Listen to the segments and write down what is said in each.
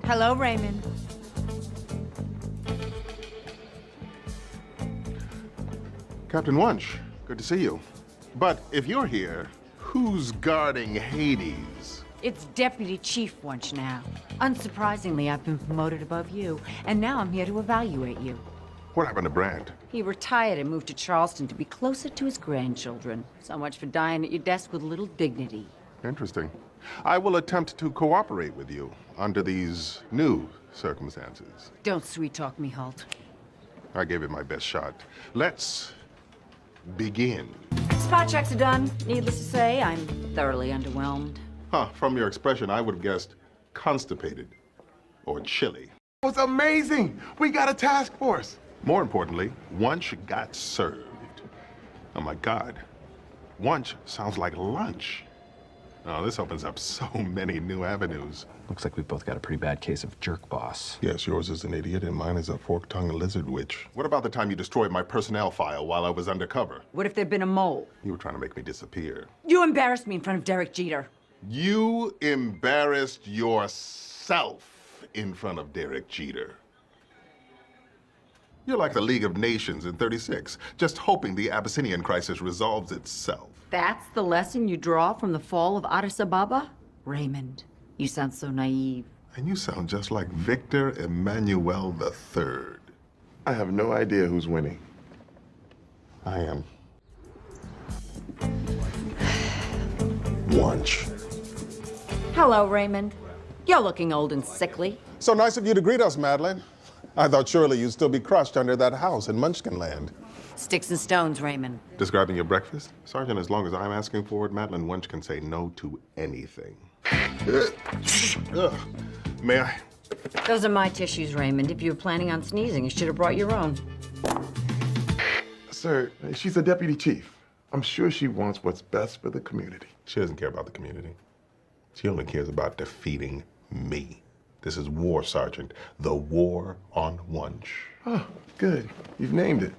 Hello, Raymond. Captain Wuntch, good to see you. But if you're here, who's guarding Hades? It's Deputy Chief Wuntch now. Unsurprisingly, I've been promoted above you, and now I'm here to evaluate you. What happened to Brand? He retired and moved to Charleston to be closer to his grandchildren. So much for dying at your desk with little dignity. Interesting. I will attempt to cooperate with you under these new circumstances. Don't sweet-talk me, Holt. I gave it my best shot. Let's begin. Spot checks are done. Needless to say, I'm thoroughly underwhelmed. Huh, from your expression, I would have guessed constipated or chilly. It was amazing. We got a task force. More importantly, Wuntch got served. Oh my God. Wuntch sounds like lunch. Oh, this opens up so many new avenues. Looks like we've both got a pretty bad case of jerk boss. Yes, yours is an idiot and mine is a fork-tongued lizard witch. What about the time you destroyed my personnel file while I was undercover? What if there'd been a mole? You were trying to make me disappear. You embarrassed me in front of Derek Jeter. You embarrassed yourself in front of Derek Jeter. You're like the League of Nations in '36, just hoping the Abyssinian crisis resolves itself. That's the lesson you draw from the fall of Addis Ababa? Raymond, you sound so naive. And you sound just like Victor Emmanuel III. I have no idea who's winning. I am. Wuntch. Hello, Raymond. You're looking old and sickly. So nice of you to greet us, Madeline. I thought surely you'd still be crushed under that house in Munchkinland. Sticks and stones, Raymond. Describing your breakfast? Sergeant, as long as I'm asking for it, Madeline Wuntch can say no to anything. Ugh. May I? Those are my tissues, Raymond. If you were planning on sneezing, you should have brought your own. Sir, she's a deputy chief. I'm sure she wants what's best for the community. She doesn't care about the community. She only cares about defeating me. This is war, Sergeant. The war on Wuntch. Oh, good. You've named it.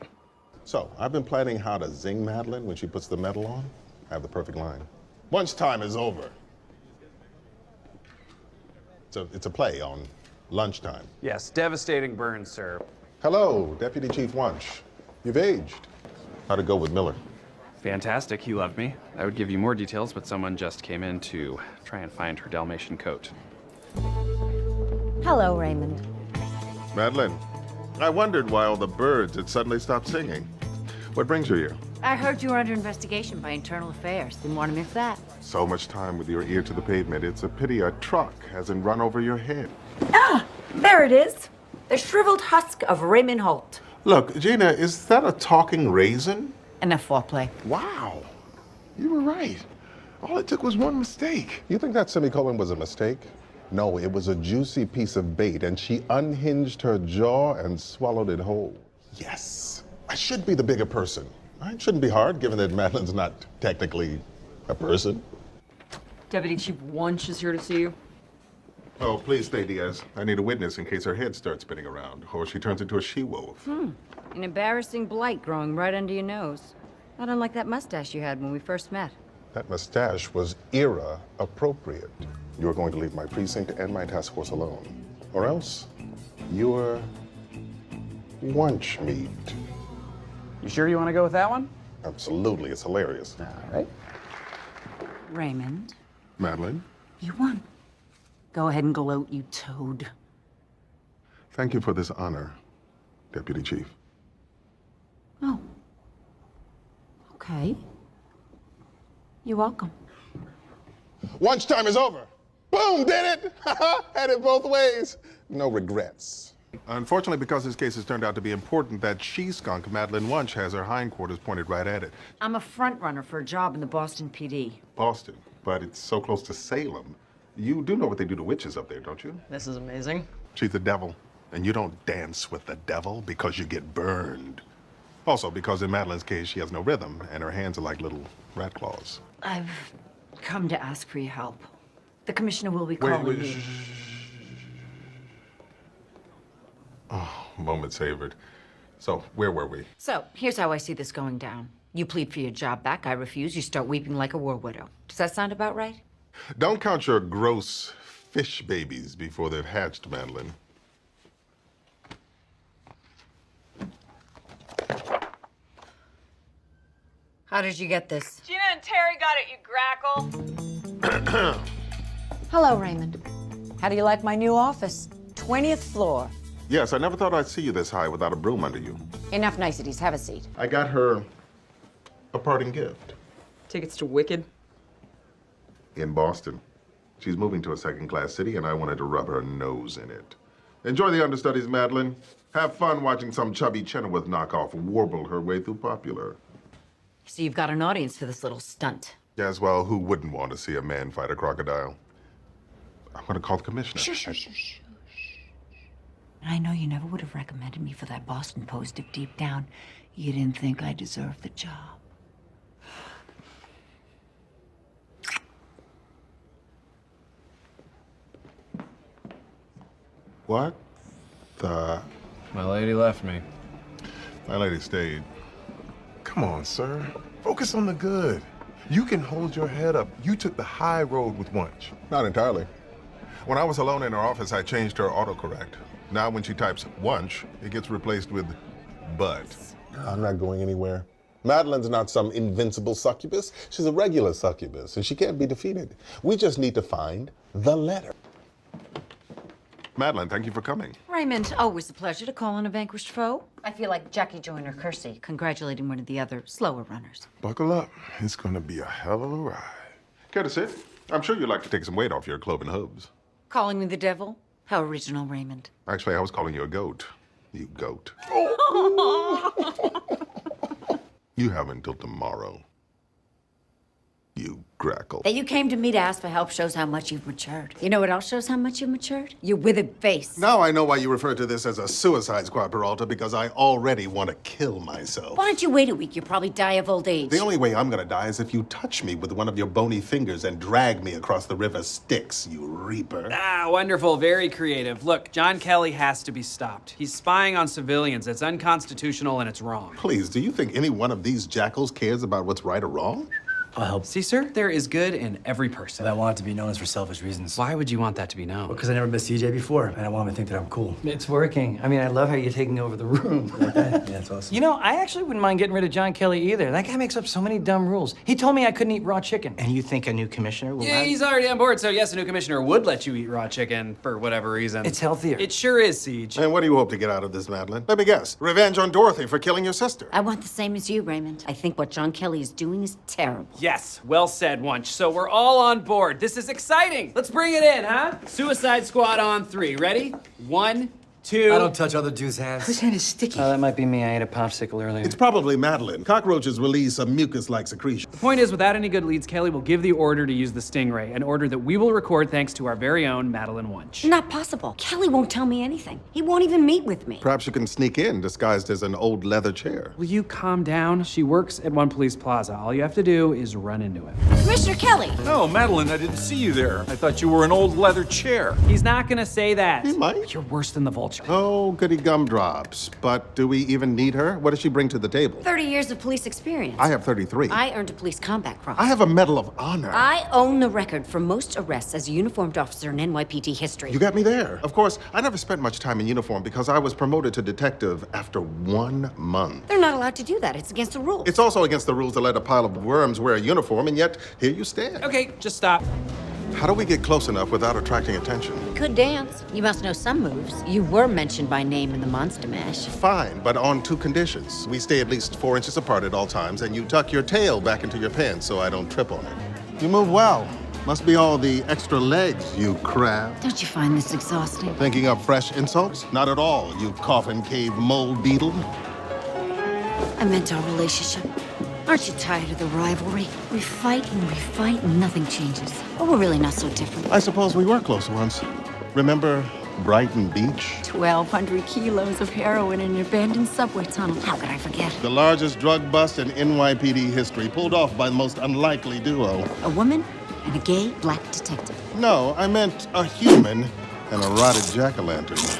So, I've been planning how to zing Madeline when she puts the medal on. I have the perfect line. Wuntch time is over. It's a play on lunchtime. Yes, devastating burns, sir. Hello, Deputy Chief Wuntch. You've aged. How'd it go with Miller? Fantastic, he loved me. I would give you more details, but someone just came in to try and find her Dalmatian coat. Hello, Raymond. Madeline, I wondered why all the birds had suddenly stopped singing. What brings you here? I heard you were under investigation by Internal Affairs. Didn't want to miss that. So much time with your ear to the pavement. It's a pity a truck hasn't run over your head. Ah, there it is. The shriveled husk of Raymond Holt. Look, Gina, is that a talking raisin? Enough foreplay. Wow. You were right. All it took was one mistake. You think that semicolon was a mistake? No, it was a juicy piece of bait, and she unhinged her jaw and swallowed it whole. Yes, I should be the bigger person. It shouldn't be hard, given that Madeline's not technically a person. Deputy Chief Wuntch is here to see you. Oh, please stay, Diaz. I need a witness in case her head starts spinning around, or she turns into a she-wolf. An embarrassing blight growing right under your nose. Not unlike that mustache you had when we first met. That mustache was era-appropriate. You're going to leave my precinct and my task force alone. Or else, you're Wuntch meat. You sure you want to go with that one? Absolutely, it's hilarious. All right. Raymond, Madeline, you won. Go ahead and gloat, you toad. thank you for this honor, Deputy Chief. Oh. Okay. You're welcome. Wuntch time is over. Boom, did it! Had it both ways. No regrets. Unfortunately, because this case has turned out to be important, that she-skunk, Madeline Wuntch, has her hindquarters pointed right at it. I'm a front runner for a job in the Boston PD. Boston, but it's so close to Salem. You do know what they do to witches up there, don't you? This is amazing. She's the devil, and you don't dance with the devil because you get burned. Also, because in Madeline's case, she has no rhythm, and her hands are like little rat claws. I've come to ask for your help. The commissioner will be calling you. Oh, moment savored. So, where were we? So, here's how I see this going down. You plead for your job back, I refuse, you start weeping like a war widow. Does that sound about right? Don't count your gross fish babies before they've hatched, Madeline. How did you get this? Gina and Terry got it, you grackle. Hello, Raymond. How do you like my new office? 20th floor. Yes, I never thought I'd see you this high without a broom under you. Enough niceties. Have a seat. I got her a parting gift Tickets to Wicked. in Boston. She's moving to a second-class city, and I wanted to rub her nose in it. Enjoy the understudies, Madeline. Have fun watching some chubby Chenoweth knockoff warble her way through popular. So you've got an audience for this little stunt. Yes, well, who wouldn't want to see a man fight a crocodile? I'm going to call the commissioner. Shush. I know you never would have recommended me for that Boston post if deep down you didn't think I deserved the job. What the... My lady left me. My lady stayed. Come on, sir. Focus on the good. You can hold your head up. You took the high road with Wuntch. Not entirely. When I was alone in her office, I changed her autocorrect. Now when she types Wuntch, it gets replaced with but. I'm not going anywhere. Madeline's not some invincible succubus. She's a regular succubus, and she can't be defeated. We just need to find the letter. Madeline, thank you for coming. Raymond, always a pleasure to call on a vanquished foe. I feel like Jackie Joyner Kersey congratulating one of the other slower runners. Buckle up. It's gonna be a hell of a ride. Care to sit? I'm sure you'd like to take some weight off your cloven hooves. Calling me the devil? How original, Raymond. Actually, I was calling you a goat. You goat. You have until tomorrow. You grackle. That you came to me to ask for help shows how much you've matured. You know what else shows how much you've matured? Your withered face. Now I know why you refer to this as a suicide squad, Peralta, because I already want to kill myself. Why don't you wait a week? You'll probably die of old age. The only way I'm gonna die is if you touch me with one of your bony fingers and drag me across the river Styx, you reaper. Ah, wonderful. Very creative. Look, John Kelly has to be stopped. He's spying on civilians. It's unconstitutional and it's wrong. Please, do you think any one of these jackals cares about what's right or wrong? I'll help. See, sir, there is good in every person. But I want it to be known as for selfish reasons. Why would you want that to be known? Because I never met CJ before, and I want him to think that I'm cool. It's working. I mean, I love how you're taking over the room. Like that? Yeah, it's awesome. You know, I actually wouldn't mind getting rid of John Kelly either. That guy makes up so many dumb rules. He told me I couldn't eat raw chicken. And you think a new commissioner will Yeah, he's already on board, so yes, a new commissioner would let you eat raw chicken for whatever reason. It's healthier. It sure is, Siege. And what do you hope to get out of this, Madeline? Let me guess. Revenge on Dorothy for killing your sister. I want the same as you, Raymond. I think what John Kelly is doing is terrible. Yes, well said, Wuntch. So we're all on board. This is exciting. Let's bring it in, huh? Suicide Squad on 3. Ready? 1, 2. I don't touch other dudes' hands. His hand is sticky. That might be me. I ate a popsicle earlier. It's probably Madeline. Cockroaches release a mucus-like secretion. The point is, without any good leads, Kelly will give the order to use the Stingray, an order that we will record thanks to our very own Madeline Wuntch. Not possible. Kelly won't tell me anything. He won't even meet with me. Perhaps you can sneak in disguised as an old leather chair. Will you calm down? She works at One Police Plaza. All you have to do is run into him. Commissioner Kelly! No, Madeline, I didn't see you there. I thought you were an old leather chair. He's not gonna say that. He might. You're worse than the Vulture. Oh, goody gumdrops. But do we even need her? What does she bring to the table? 30 years of police experience. I have 33. I earned a police combat cross. I have a Medal of Honor. I own the record for most arrests as a uniformed officer in NYPD history. You got me there. Of course, I never spent much time in uniform because I was promoted to detective after 1 month. They're not allowed to do that. It's against the rules. It's also against the rules to let a pile of worms wear a uniform, and yet here you stand. Okay, just stop. How do we get close enough without attracting attention? Could dance. You must know some moves. You were mentioned by name in the Monster Mash. Fine, but on 2 conditions. We stay at least 4 inches apart at all times, and you tuck your tail back into your pants so I don't trip on it. You move well. Must be all the extra legs, you crab. Don't you find this exhausting? Thinking up fresh insults? Not at all, you coffin cave mold beetle. I meant our relationship. Aren't you tired of the rivalry? We fight and nothing changes. But we're really not so different. I suppose we were close once. Remember Brighton Beach? 1,200 kilos of heroin in an abandoned subway tunnel. How could I forget? The largest drug bust in NYPD history, pulled off by the most unlikely duo. A woman and a gay black detective. No, I meant a human and a rotted jack-o'-lantern.